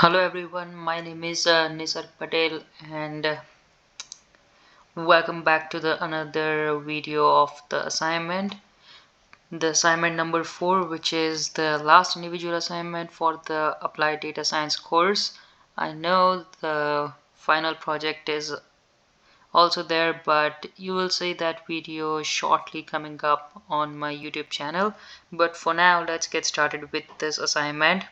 Hello everyone, my name is Nisar Patel and welcome back to the another video of the assignment number 4, which is the last individual assignment for the applied data science course. I know the final project is also there, but you will see that video shortly coming up on my YouTube channel. But for now, let's get started with this assignment.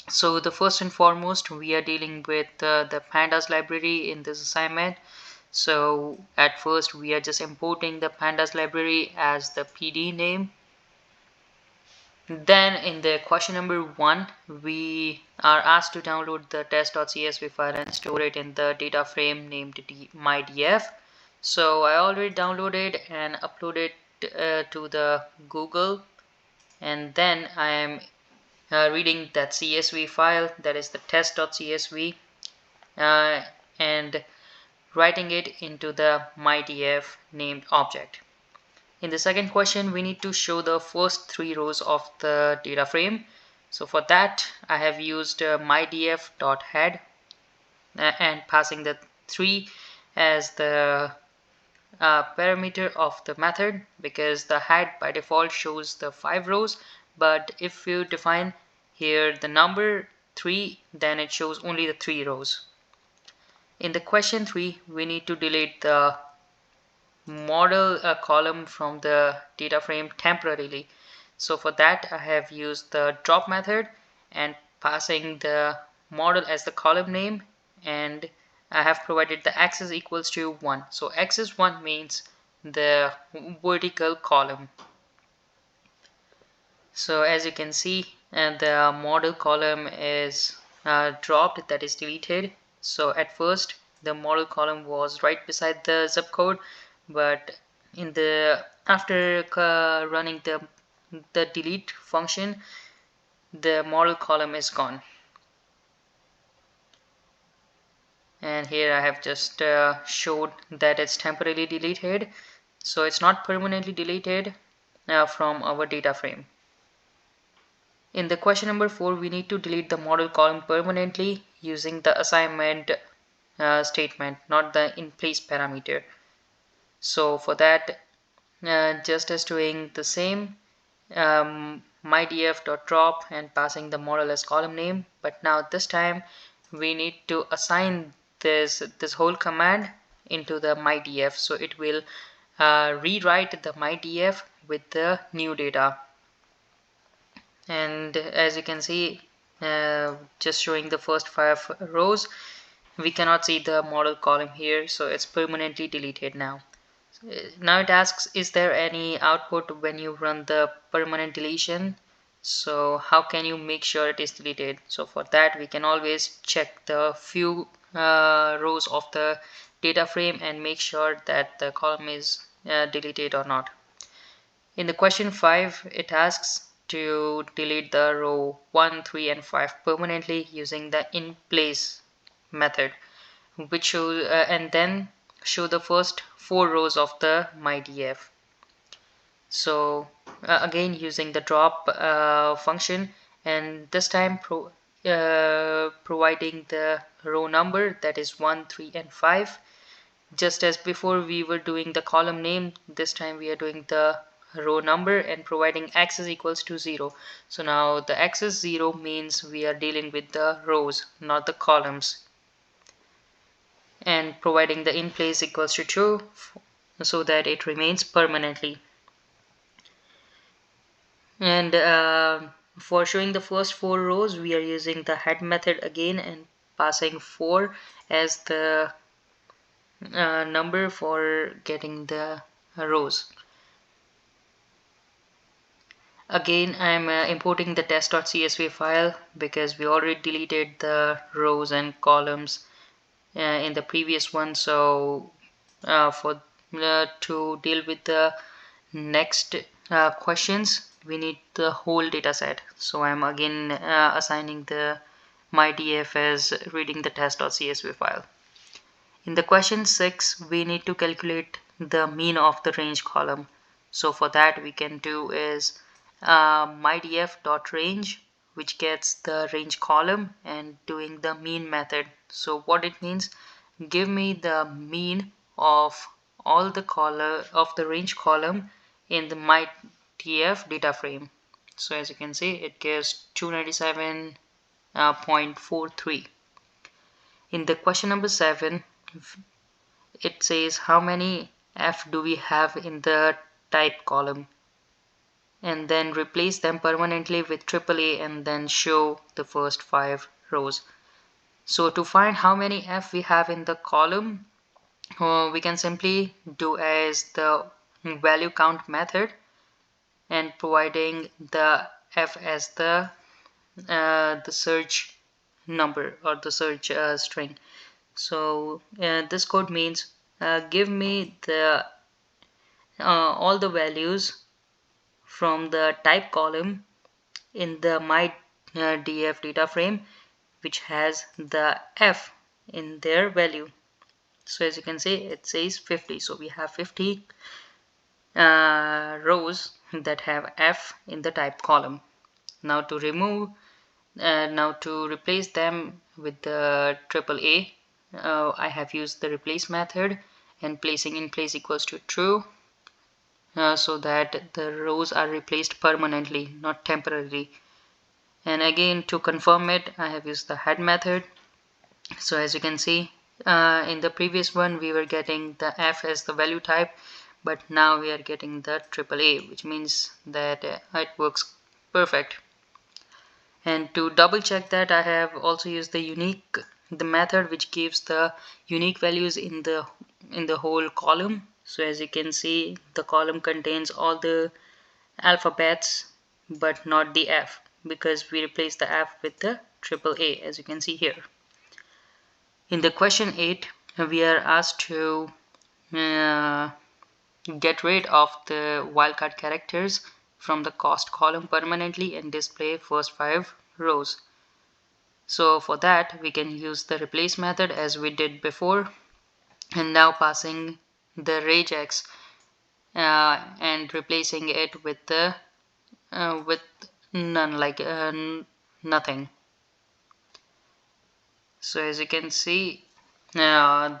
So the first and foremost, we are dealing with the pandas library in this assignment. So at first we are just importing the pandas library as the PD name. Then in the question number 1, we are asked to download the test.csv file and store it in the data frame named mydf. So I already downloaded and uploaded to the Google, and then I am reading that CSV file, that is the test.csv, and writing it into the mydf named object. In the second question, we need to show the first 3 rows of the data frame. So for that, I have used mydf.head and passing the 3 as the parameter of the method, because the head by default shows the 5 rows, but if you define here the number 3, then it shows only the 3 rows. In the question 3, we need to delete the model column from the data frame temporarily. So for that, I have used the drop method and passing the model as the column name, and I have provided the axis equals to 1. So axis 1 means the vertical column. So as you can see, the model column is dropped, that is deleted. So at first the model column was right beside the zip code, but in the after running the delete function, the model column is gone. And here I have just showed that it's temporarily deleted, so it's not permanently deleted from our data frame. In the question number 4, we need to delete the model column permanently using the assignment statement, not the in place parameter. So for that, just as doing the same, mydf.drop and passing the model as column name, but now this time we need to assign this whole command into the mydf, so it will rewrite the mydf with the new data. And as you can see, just showing the first 5 rows, we cannot see the model column here, so it's permanently deleted now. Now it asks, is there any output when you run the permanent deletion? So how can you make sure it is deleted? So for that, we can always check the few rows of the data frame and make sure that the column is deleted or not. In the question 5, it asks to delete the row 1, 3 and 5 permanently using the in place method, which shows and then show the first 4 rows of the mydf. So again using the drop function, and this time providing the row number, that is 1, 3 and 5. Just as before we were doing the column name, this time we are doing the row number and providing axis equals to 0. So now the axis 0 means we are dealing with the rows, not the columns, and providing the in place equals to true so that it remains permanently. And for showing the first 4 rows, we are using the head method again and passing 4 as the number for getting the rows. Again, I'm importing the test.csv file because we already deleted the rows and columns in the previous one. So for to deal with the next questions, we need the whole data set. So I'm again assigning the mydf as reading the test.csv file. In the question 6, we need to calculate the mean of the range column. So for that, we can do is mydf.range which gets the range column, and doing the mean method. So what it means, give me the mean of all the color of the range column in the myTF data frame. So as you can see, it gives 297.43. In the question number 7, it says how many F do we have in the type column, and then replace them permanently with AAA and then show the first 5 rows. So to find how many F we have in the column, we can simply do as the value count method and providing the F as the search number or the search string. So this code means give me the all the values from the type column in the myDF data frame which has the F in their value. So as you can see, it says 50. So we have 50 rows that have F in the type column. Now to replace them with the AAA, I have used the replace method and placing in place equals to true, so that the rows are replaced permanently, not temporarily. And again, to confirm it, I have used the head method. So as you can see, in the previous one we were getting the F as the value type, but now we are getting the AAA, which means that it works perfect. And to double check that, I have also used the method which gives the unique values in the whole column. So as you can see, the column contains all the alphabets but not the F, because we replace the F with the AAA, as you can see here. In the question 8, we are asked to get rid of the wildcard characters from the cost column permanently and display first 5 rows. So for that we can use the replace method as we did before, and now passing the regex and replacing it with the with none, like nothing. So as you can see, in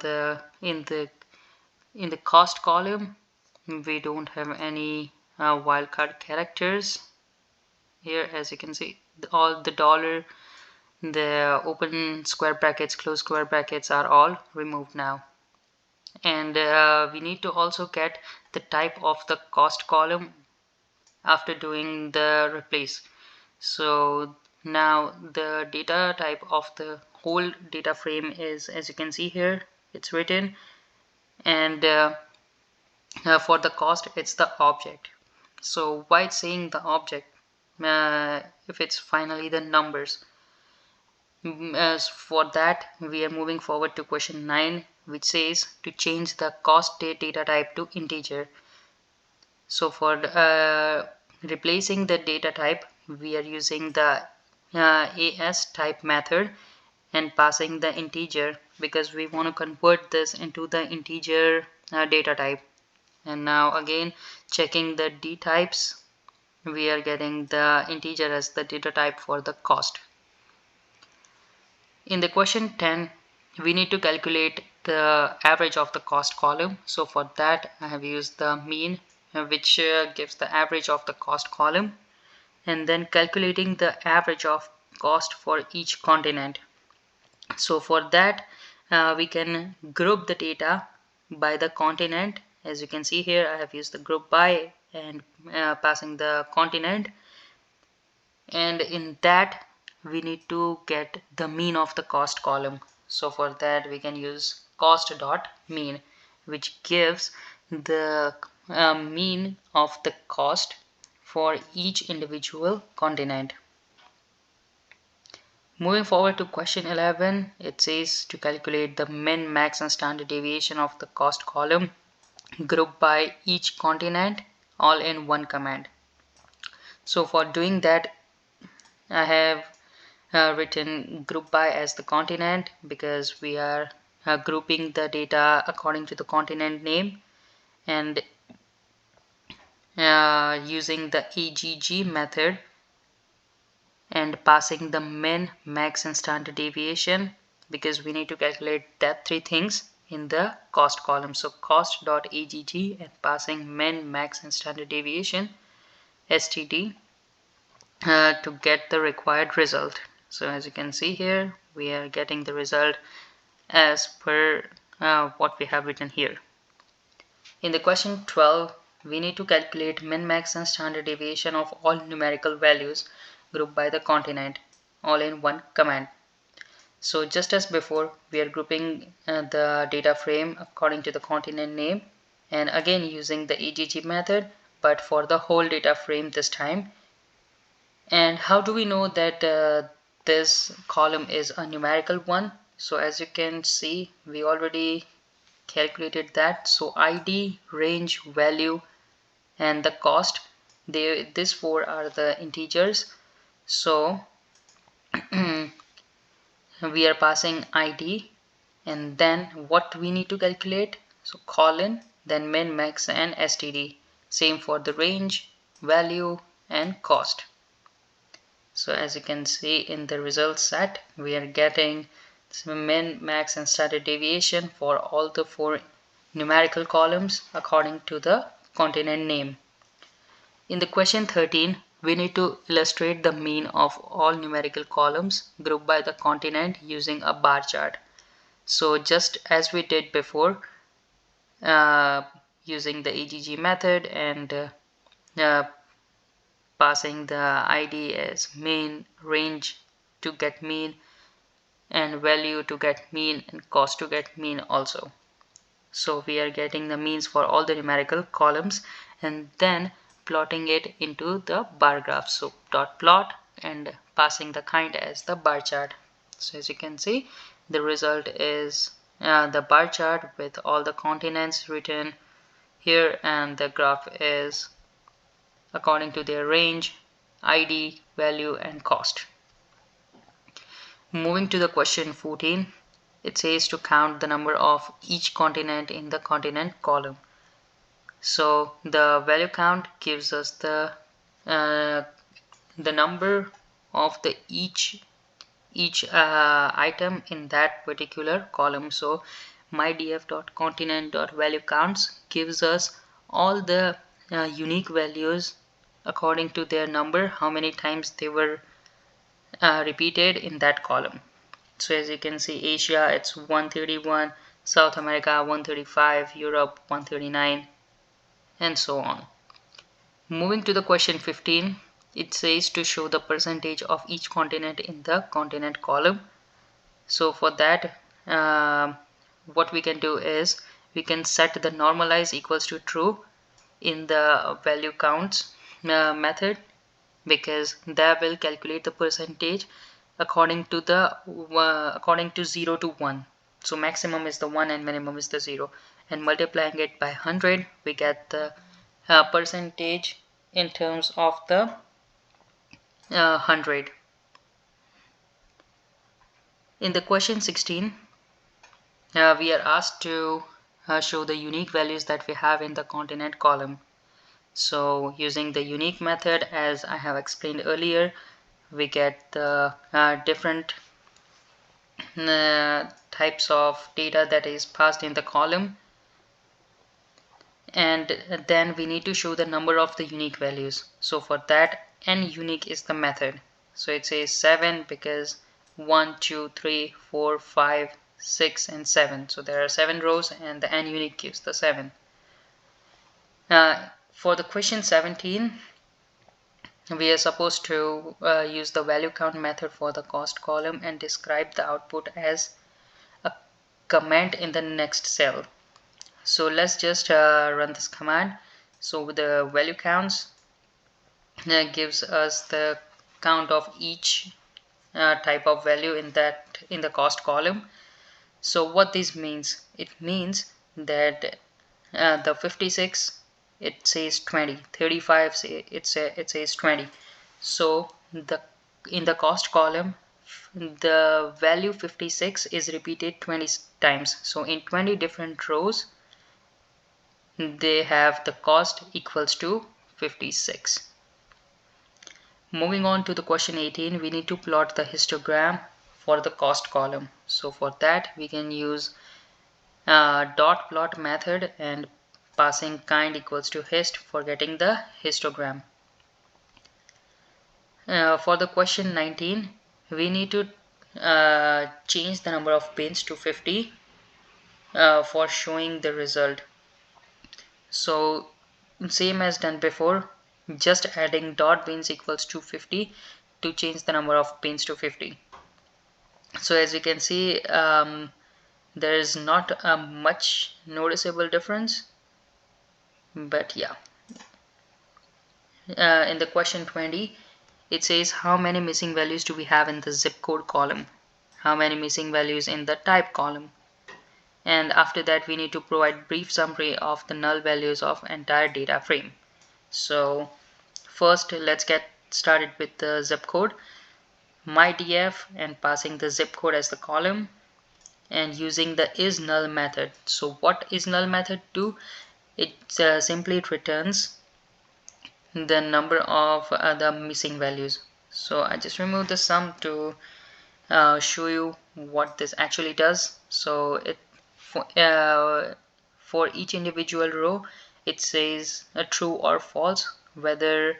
the cost column we don't have any wildcard characters here. As you can see, all the dollar, the open square brackets, close square brackets are all removed now. And we need to also get the type of the cost column after doing the replace. So now the data type of the whole data frame is, as you can see here, it's written, and for the cost it's the object. So why it's saying the object if it's finally the numbers? As for that, we are moving forward to question 9, which says to change the cost data type to integer. So for replacing the data type, we are using the as type method and passing the integer, because we want to convert this into the integer data type. And now again, checking the d types, we are getting the integer as the data type for the cost. In the question 10, we need to calculate the average of the cost column. So for that, I have used the mean, which gives the average of the cost column, and then calculating the average of cost for each continent. So for that, we can group the data by the continent. As you can see here, I have used the group by and passing the continent, and in that we need to get the mean of the cost column. So for that we can use cost dot mean, which gives the mean of the cost for each individual continent. Moving forward to question 11, it says to calculate the min, max and standard deviation of the cost column grouped by each continent, all in one command. So for doing that, I have written group by as the continent, because we are grouping the data according to the continent name, and using the AGG method and passing the min, max and standard deviation, because we need to calculate that three things in the cost column. So cost.agg and passing min, max and standard deviation std to get the required result. So as you can see here, we are getting the result as per what we have written here. In the question 12, we need to calculate min, max and standard deviation of all numerical values grouped by the continent, all in one command. So just as before, we are grouping the data frame according to the continent name, and again using the AGG method, but for the whole data frame this time. And how do we know that this column is a numerical one? So as you can see, we already calculated that. So ID, range, value and the cost, these four are the integers. So we are passing ID, and then what we need to calculate, so colon, then min, max and std. Same for the range, value and cost. So as you can see in the results set, we are getting min, max and standard deviation for all the four numerical columns according to the continent name. In the question 13, we need to illustrate the mean of all numerical columns grouped by the continent using a bar chart. So just as we did before, using the AGG method and passing the ID as mean, range to get mean, and value to get mean, and cost to get mean also. So we are getting the means for all the numerical columns and then plotting it into the bar graph. So dot plot and passing the kind as the bar chart. So as you can see, the result is the bar chart with all the continents written here, and the graph is according to their range, ID, value and cost. Moving to the question 14, it says to count the number of each continent in the continent column. So the value count gives us the number of the each item in that particular column. So mydf.continent.valueCounts gives us all the unique values according to their number, how many times they were repeated in that column. So as you can see, Asia it's 131, South America 135, Europe 139 and so on. Moving to the question 15, it says to show the percentage of each continent in the continent column. So for that, what we can do is we can set the normalize equals to true in the value counts method, because that will calculate the percentage according to 0 to 1. So maximum is the 1 and minimum is the 0, and multiplying it by 100 we get the percentage in terms of the 100. In the question 16, we are asked to show the unique values that we have in the continent column. So using the unique method, as I have explained earlier, we get the different types of data that is passed in the column, and then we need to show the number of the unique values. So for that, n unique is the method. So it says 7 because 1, 2, 3, 4, 5, 6 and 7. So there are 7 rows and the n unique gives the 7. For the question 17, we are supposed to use the value count method for the cost column and describe the output as a comment in the next cell. So let's just run this command. So with the value counts gives us the count of each type of value in the cost column. So what this means, it means that the 56 it says 20, 35 it says 20. So in the cost column the value 56 is repeated 20 times. So in 20 different rows they have the cost equals to 56. Moving on to the question 18, we need to plot the histogram for the cost column. So for that we can use dot plot method and passing kind equals to hist for getting the histogram. For the question 19, we need to change the number of bins to 50 for showing the result. So same as done before, just adding dot bins equals to 50 to change the number of bins to 50. So as you can see, there is not a much noticeable difference, but yeah. In the question 20, it says how many missing values do we have in the zip code column, how many missing values in the type column, and after that we need to provide brief summary of the null values of entire data frame. So first let's get started with the zip code, mydf, and passing the zip code as the column and using the isNull method. So what isNull method do? It simply returns the number of the missing values. So I just remove the sum to show you what this actually does. So it for each individual row it says a true or false whether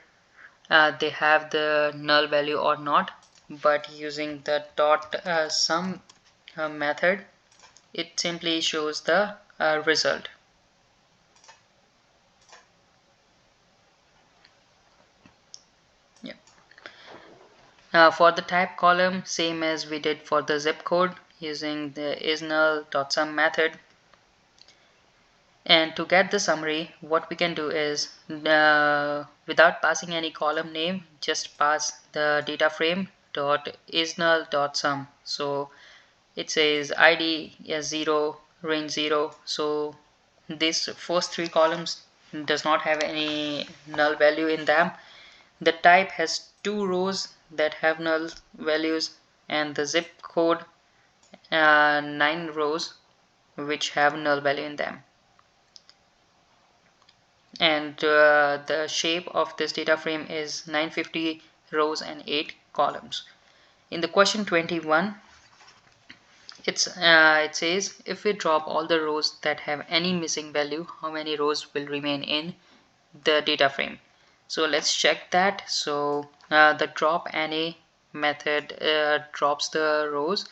they have the null value or not, but using the dot sum method it simply shows the result. Yeah. For the type column, same as we did for the zip code, using the isNull.sum method. And to get the summary, what we can do is without passing any column name, just pass the data frame dot isNull.sum. So it says ID is 0, range 0. So these first three columns does not have any null value in them. The type has two rows that have null values, and the zip code 9 rows which have null value in them. And the shape of this data frame is 950 rows and 8 columns. In the question 21, it says if we drop all the rows that have any missing value, how many rows will remain in the data frame? So let's check that. So the drop any method drops the rows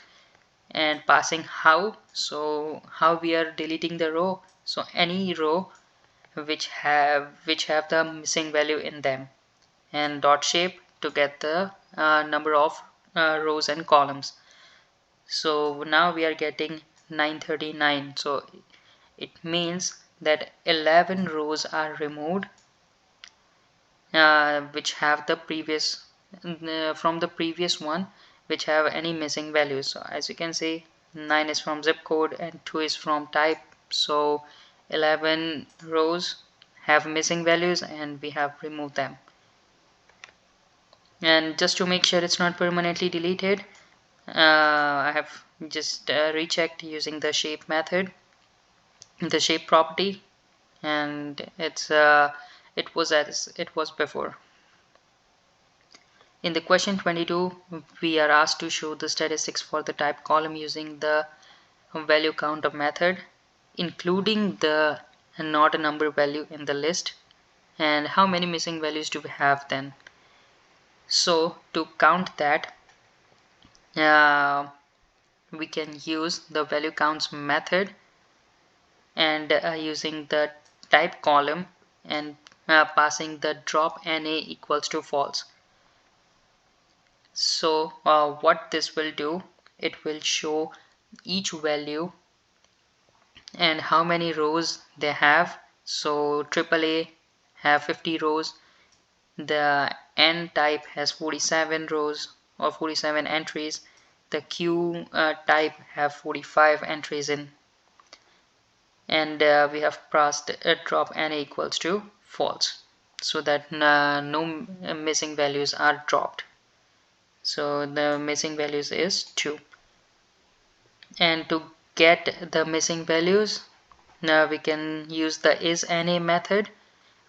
and passing how. So how we are deleting the row? So any row which have the missing value in them, and dot shape to get the number of rows and columns. So now we are getting 939. So it means that 11 rows are removed which have the previous from the previous one which have any missing values. So as you can see, 9 is from zip code and 2 is from type. So 11 rows have missing values and we have removed them. And just to make sure it's not permanently deleted, I have just rechecked using the shape method, the shape property, and it was as it was before. In the question 22, we are asked to show the statistics for the type column using the value counter method, including the not a number value in the list, and how many missing values do we have then. So to count that, we can use the value counts method and using the type column and passing the drop NA equals to false. So what this will do, it will show each value and how many rows they have. So AAA have 50 rows, the N type has 47 rows or 47 entries, the Q type have 45 entries in, and we have passed drop N equals to false so that no missing values are dropped. So the missing values is 2. And to get the missing values, now we can use the isNA method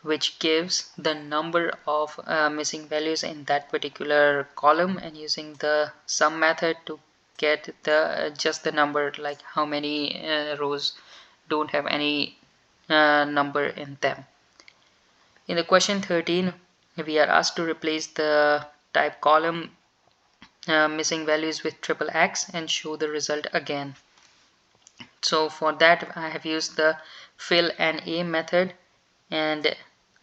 which gives the number of missing values in that particular column, and using the sum method to get the just the number, like how many rows don't have any number in them. In the question 13, we are asked to replace the type column missing values with triple X and show the result again. So for that I have used the fill NA method, and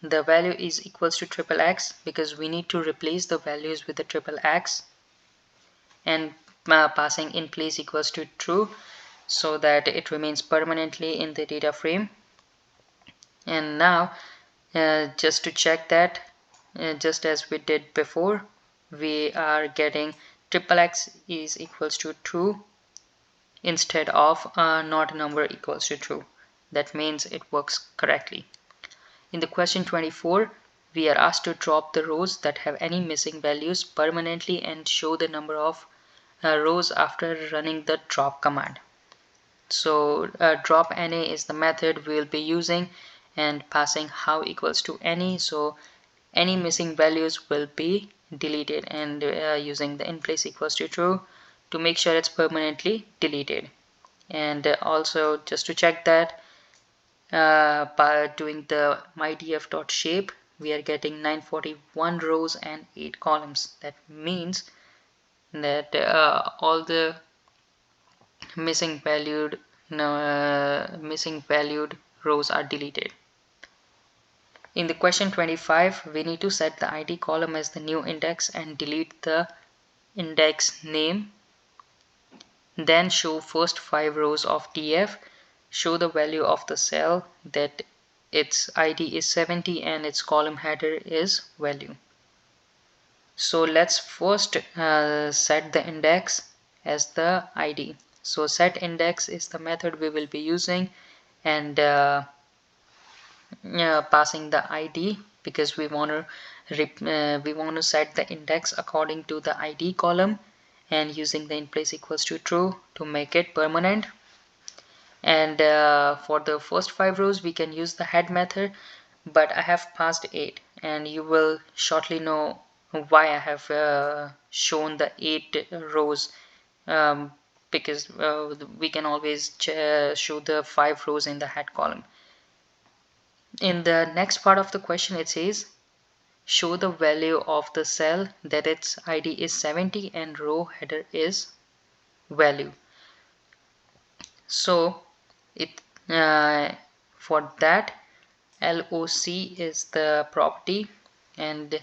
the value is equals to triple X because we need to replace the values with the triple X, and passing in place equals to true so that it remains permanently in the data frame. And now just to check that, just as we did before, we are getting triple X is equals to true instead of not number equals to true. That means it works correctly. In the question 24, we are asked to drop the rows that have any missing values permanently and show the number of rows after running the drop command. So drop NA is the method we will be using, and passing how equals to any, so any missing values will be deleted, and using the in place equals to true to make sure it's permanently deleted. And also just to check that, by doing the mydf.shape, we are getting 941 rows and 8 columns. That means that all the missing valued rows are deleted. In the question 25, we need to set the ID column as the new index and delete the index name. Then show first 5 rows of DF, show the value of the cell that its ID is 70 and its column header is value. So let's first set the index as the ID. So set index is the method we will be using, and passing the ID because we want to set the index according to the ID column, and using the in place equals to true to make it permanent. And for the first 5 rows we can use the head method, but I have passed 8, and you will shortly know why I have shown the 8 rows, because we can always show the 5 rows in the head column. In the next part of the question, it says show the value of the cell that its ID is 70 and row header is value. So it for that, LOC is the property, and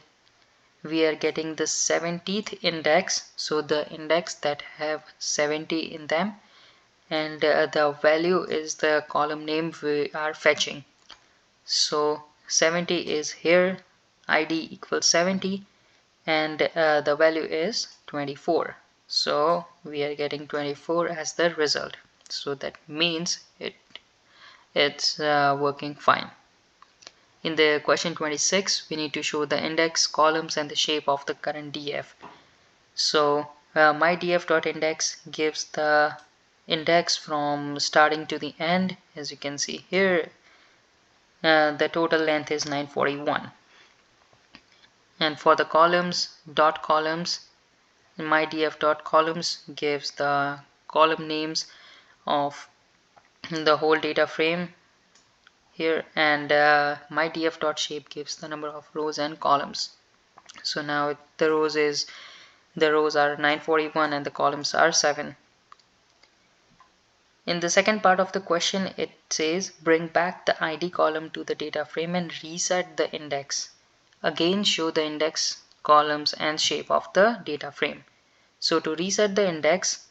we are getting the 70th index, so the index that have 70 in them, and the value is the column name we are fetching. So 70 is here, ID equals 70, and the value is 24. So we are getting 24 as the result. So that means it's working fine. In the question 26, we need to show the index, columns, and the shape of the current DF. So my df.index gives the index from starting to the end. As you can see here, the total length is 941. And for the columns, dot columns, my df.columns gives the column names of the whole data frame here, and my df.shape gives the number of rows and columns. So now the rows are 941 and the columns are 7. In the second part of the question, it says bring back the ID column to the data frame and reset the index. Again, show the index, columns, and shape of the data frame. So to reset the index,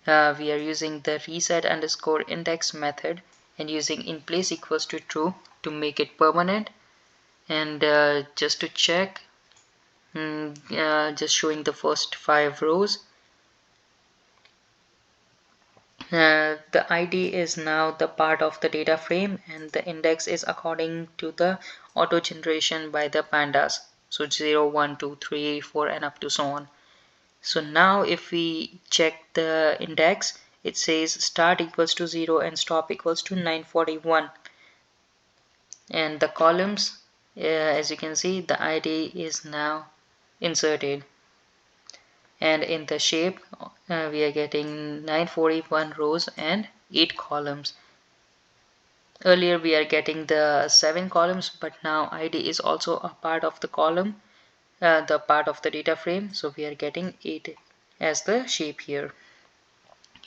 we are using the reset underscore index method and using in place equals to true to make it permanent. And just to check, just showing the first 5 rows. The ID is now the part of the data frame, and the index is according to the auto generation by the pandas. So 0, 1, 2, 3, 4, and up to so on. So now if we check the index, it says start equals to 0 and stop equals to 941. And the columns as you can see, the ID is now inserted, and in the shape we are getting 941 rows and 8 columns. Earlier we are getting the 7 columns, but now ID is also a part of the column, the part of the data frame, so we are getting 8 as the shape here.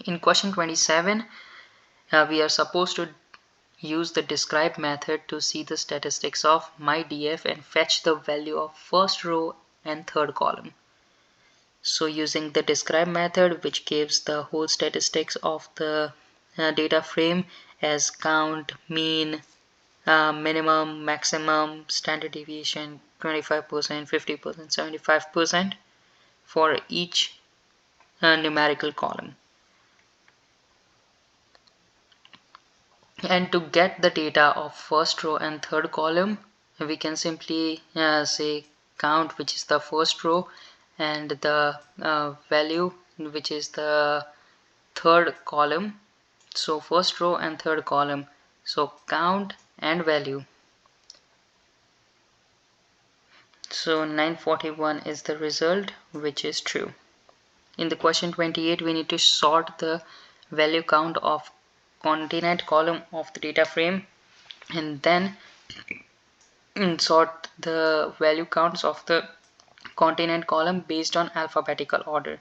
In question 27, we are supposed to use the describe method to see the statistics of MyDF and fetch the value of first row and third column. So using the describe method, which gives the whole statistics of the data frame as count, mean, minimum, maximum, standard deviation, 25%, 50%, 75% for each numerical column. And to get the data of first row and third column, we can simply say count, which is the first row, and the value, which is the third column. So first row and third column, so count and value. So 941 is the result, which is true. In the question 28, we need to sort the value count of continent column of the data frame, and then sort the value counts of the continent column based on alphabetical order.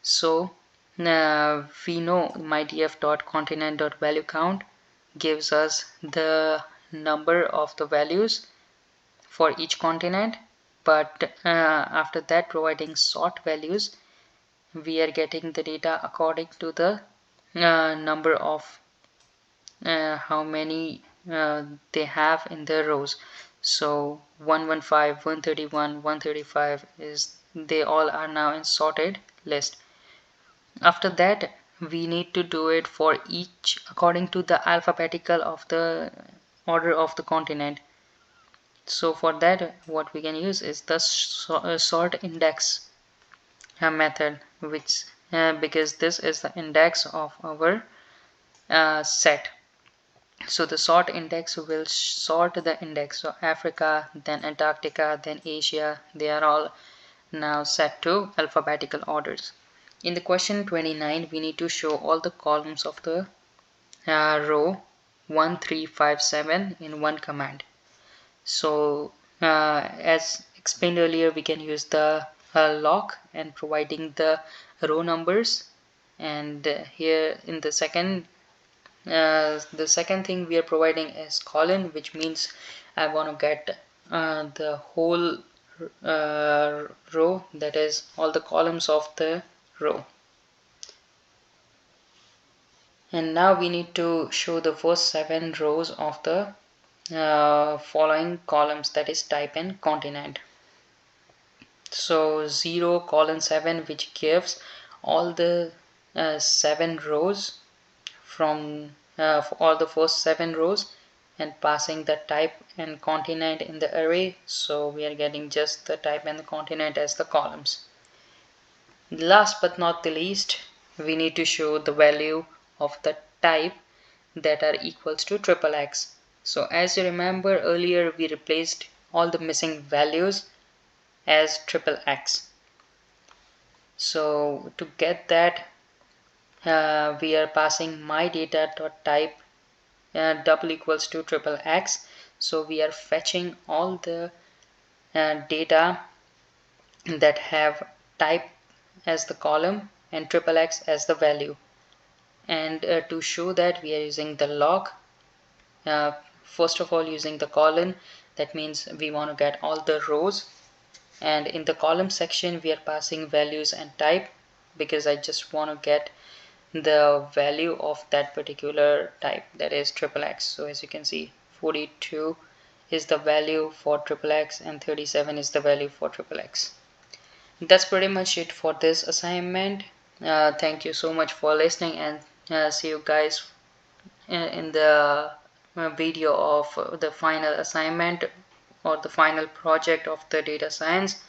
So we know mydf.continent.valueCount gives us the number of the values for each continent, but after that, providing sort values, we are getting the data according to the number of how many they have in their rows. So 115, 131, 135 is, they all are now in sorted list. After that, we need to do it for each according to the alphabetical of the order of the continent. So for that, what we can use is the sort index method, which because this is the index of our set. So the sort index will sort the index. So Africa, then Antarctica, then Asia, they are all now set to alphabetical orders. In the question 29, we need to show all the columns of the row 1, 3, 5, 7 in one command. So as explained earlier, we can use the lock and providing the row numbers, and here in the second thing we are providing is colon, which means I want to get the whole row, that is all the columns of the row. And now we need to show the first 7 rows of the following columns, that is type and continent. So 0, 7, which gives all the 7 rows from for all the first 7 rows, and passing the type and continent in the array, so we are getting just the type and the continent as the columns. Last but not the least, we need to show the value of the type that are equals to XXX. So as you remember earlier, we replaced all the missing values as XXX. So to get that, we are passing mydata.type double equals to XXX. So we are fetching all the data that have type as the column and XXX as the value. And to show that, we are using the lock. First of all, using the colon, that means we want to get all the rows, and in the column section we are passing values and type, because I just want to get the value of that particular type, that is XXX. So as you can see, 42 is the value for XXX and 37 is the value for XXX. That's pretty much it for this assignment. Thank you so much for listening, and see you guys in the video of the final assignment or the final project of the data science.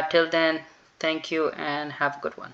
Till then, thank you and have a good one.